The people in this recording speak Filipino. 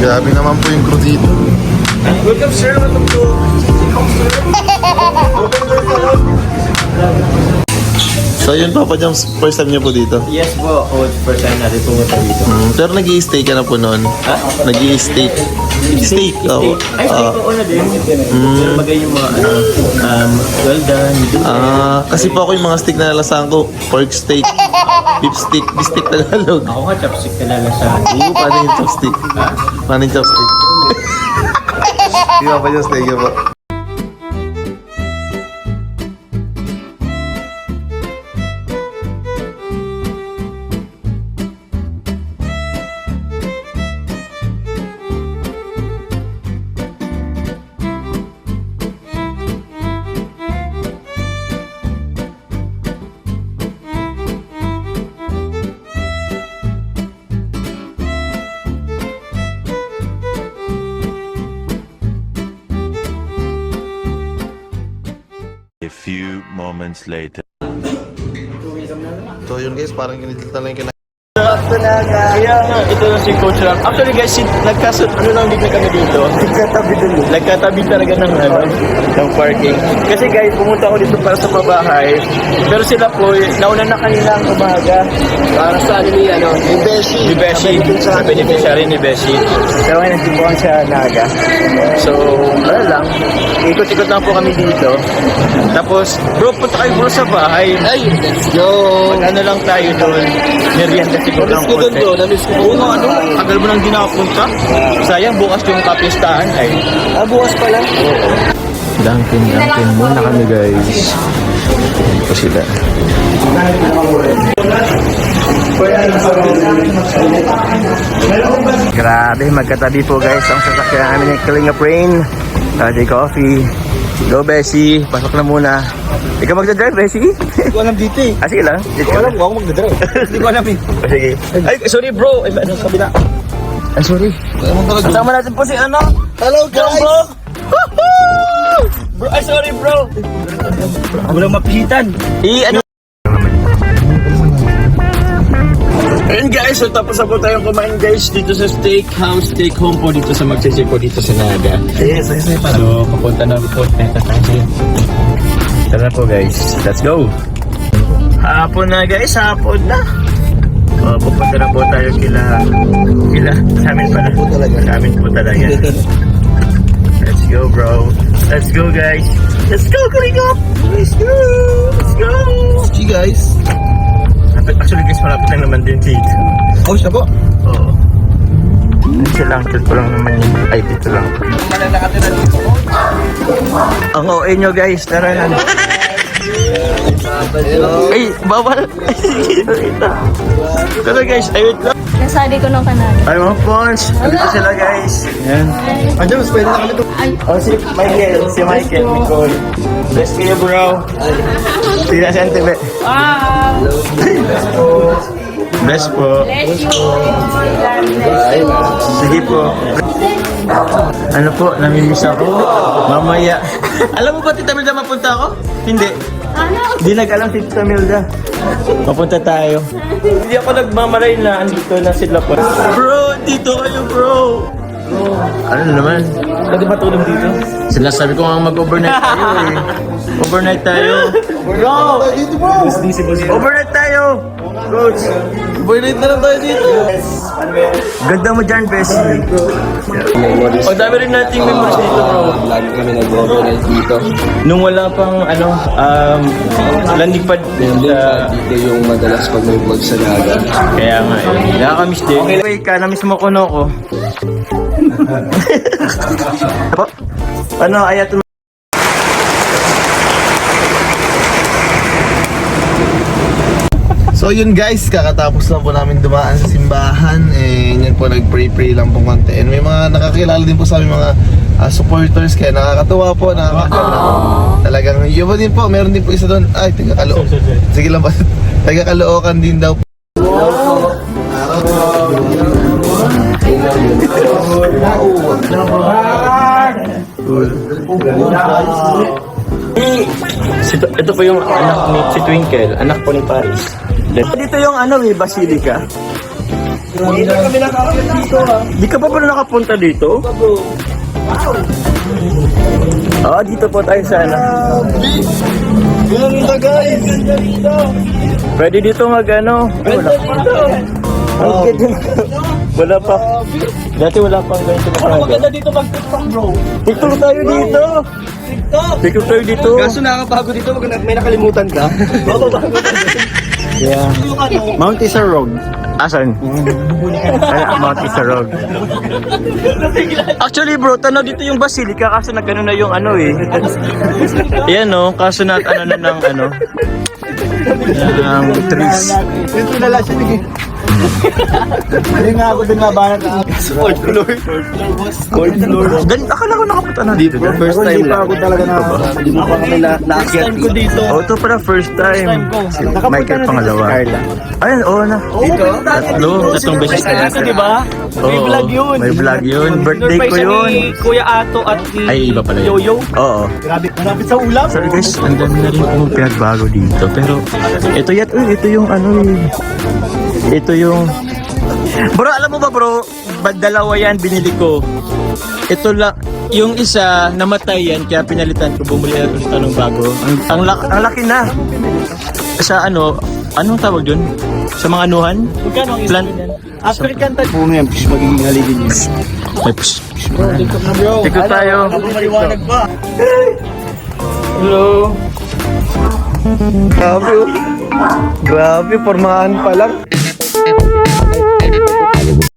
Grabe naman po yung crew dito. Welcome sir, welcome to So yun Papa Joms, first time niyo po dito? Yes po, first time natin pumunta dito. Pero nag-i-stay ka na po noon? Ha? Nag-i-stay? Steak? Oo. Ay, steak ko na din. Pero bagay yung mga well done. Kasi po ako yung mga steak na nalasahan ko. Pork steak, beef steak, beef steak Tagalog. Ako nga chopstick na lalasahan. Paano yung chopstick? Ha? Paano yung chopstick? Di ba pa yung steak po? A few moments later. So yun guys, parang kinitita lang yung Kaya nga, ito na si Coach Ram. Actually guys, lang din na kami dito. Nagkatabi talaga ng parking. Kasi guys, pumunta ako dito para sa pabahay. Pero sila po, nauna na kanilang umaga. Para sa ni Beshi. Sa beneficiary ni Beshi. Pero ngayon, nagtibuhan siya naga. So, wala lang. Ikot-ikot lang po kami dito. Tapos, bro, punta kayo bro sa bahay. Ay, let's go! Ano lang tayo doon. Merienda siguro ng konti. Namiss ko Oo nga, tagal mo nang di nakapunta. Sayang, bukas yung kapistahan ay. Bukas pala? Oo. Dunkin muna kami guys. Ito po sila. Grabe, magkatabi po guys ang sasakyan namin ng Kalinga Brain. Daddy Coffee. Go Bessie, pasok na muna. Ikaw magdadrive, Bessie? Hindi ko alam dito eh. Sige lang. Hindi ko alam kung ako magdadrive. Hindi ko alam eh. Sige. Ay, sorry bro. Ay, ano sa kabila? Ay, sorry. Kasama natin po si ano? Hello guys! Bro! Bro, ay sorry bro. Walang mapihitan. Ano? Ayun guys, so tapos na po tayong kumain guys dito sa steakhouse, steak home po dito sa Magsaysay po dito sa Naga. Yes, pala. So, papunta na po tayo. Tara po guys, let's go! Hapon na guys, hapon na! Pupunta na po tayo kila, sa amin pala. Sa amin po talaga. Let's go bro! Let's go guys! Let's go Kalinga! Let's go! Let's go! See guys! Actually guys, malapit lang naman din dito. Oh, siya po? Oo. Dito lang, dito lang naman yun. Ay, dito lang. Ang OA nyo guys, tara na. Ay, bawal. Tara guys, ay wait lang. Nasali ko ng kanal. Ay mga pons, dito sila guys. Yan. Andiyan, mas pwede na kami ito. Ay, Si Michael, Nicole. Bless kayo bro. Tira si Antebe. wow! Bless po. Bless you. God bless you. Sige po. Ano po, namimiss ako. Mamaya. Alam mo ba Tita Milda mapunta ako? Hindi. Ano? Hindi nag-alam si Tita Milda. Mapunta tayo. Hindi ako nagmamaray na andito na sila po. Bro, dito kayo bro. Ano naman? Pwede ba tulong dito? Sinasabi ko nga mag-overnight tayo eh. Overnight tayo. Bro! Dito bro! Overnight tayo! Coach! Overnight na lang tayo dito. Ganda mo dyan, Bessie. Ang dami rin nating memories dito, bro. Lagi kami nag-overnight dito. Nung wala pang, landing pad sa... Dito yung madalas pag may vlog sa Naga. Kaya nga eh. Nakakamiss din. Okay ka, namiss mo ko no ko. Ano, ayat mo. So yun guys, kakatapos lang po namin dumaan sa simbahan. Yan po, nag-pray-pray lang po konti. And may mga nakakilala din po sa aming mga supporters. Kaya nakakatuwa po, talagang yun po din po, meron din po isa doon. Ay, taga-Caloocan. Sige lang ba? Taga-Caloocan din daw po. Ito po yung anak ni si Twinkle, anak po ni Paris. Dito yung basilica. Hindi na kami nakapunta dito ha. Di ka pa pala nakapunta dito? Dito po tayo sa ano. Ganda guys! Pwede dito mag ano. Wala pa. Dati wala pang ganito na maganda dito mag-tiktok bro. Tiktok tayo dito. Tiktok tayo dito. Kaso nakakapagod dito, may nakalimutan ka? Yeah. Mount Isarog. Asan? Mount Isarog. Actually bro, tanaw dito yung Basilica kaso nagano na yung ano eh. Ayan no, kaso na ano na ng ano. Ng trees. Ito na lang siya naging... Hindi nga ako din mabanat ang fourth floor. Fourth floor. Akala ko nakapunta na dito. First time lang. Ako talaga na hindi mo pa kami na-akyat. First time ko dito. Ito pala first time. Si Michael pangalawa. Ayun, na. Dito? Tatlong beses na yan. Diba? May vlog yun. May vlog yun. Birthday ko yun. Kuya Ato at ni Ay, iba pala yun. Yoyo. Oo. Malapit sa ulam. Sorry guys, ang dami na rin kong pinagbago dito. Pero, ito yung ano eh. Ito yung... Bro, alam mo ba bro? Dalawa yan binili ko. Ito lang, yung isa namatay yan kaya pinalitan ko, bumili na ulit ng bago. Ang laki na. Sa anong tawag dun? Sa mga anuhan? Magkano ang Plant. isa yan? African tag. Puno yan, magiging halibin yun. Ay, psh. Tikot tayo. Maliwanag pa. Hello. Grabe, formahan pa lang.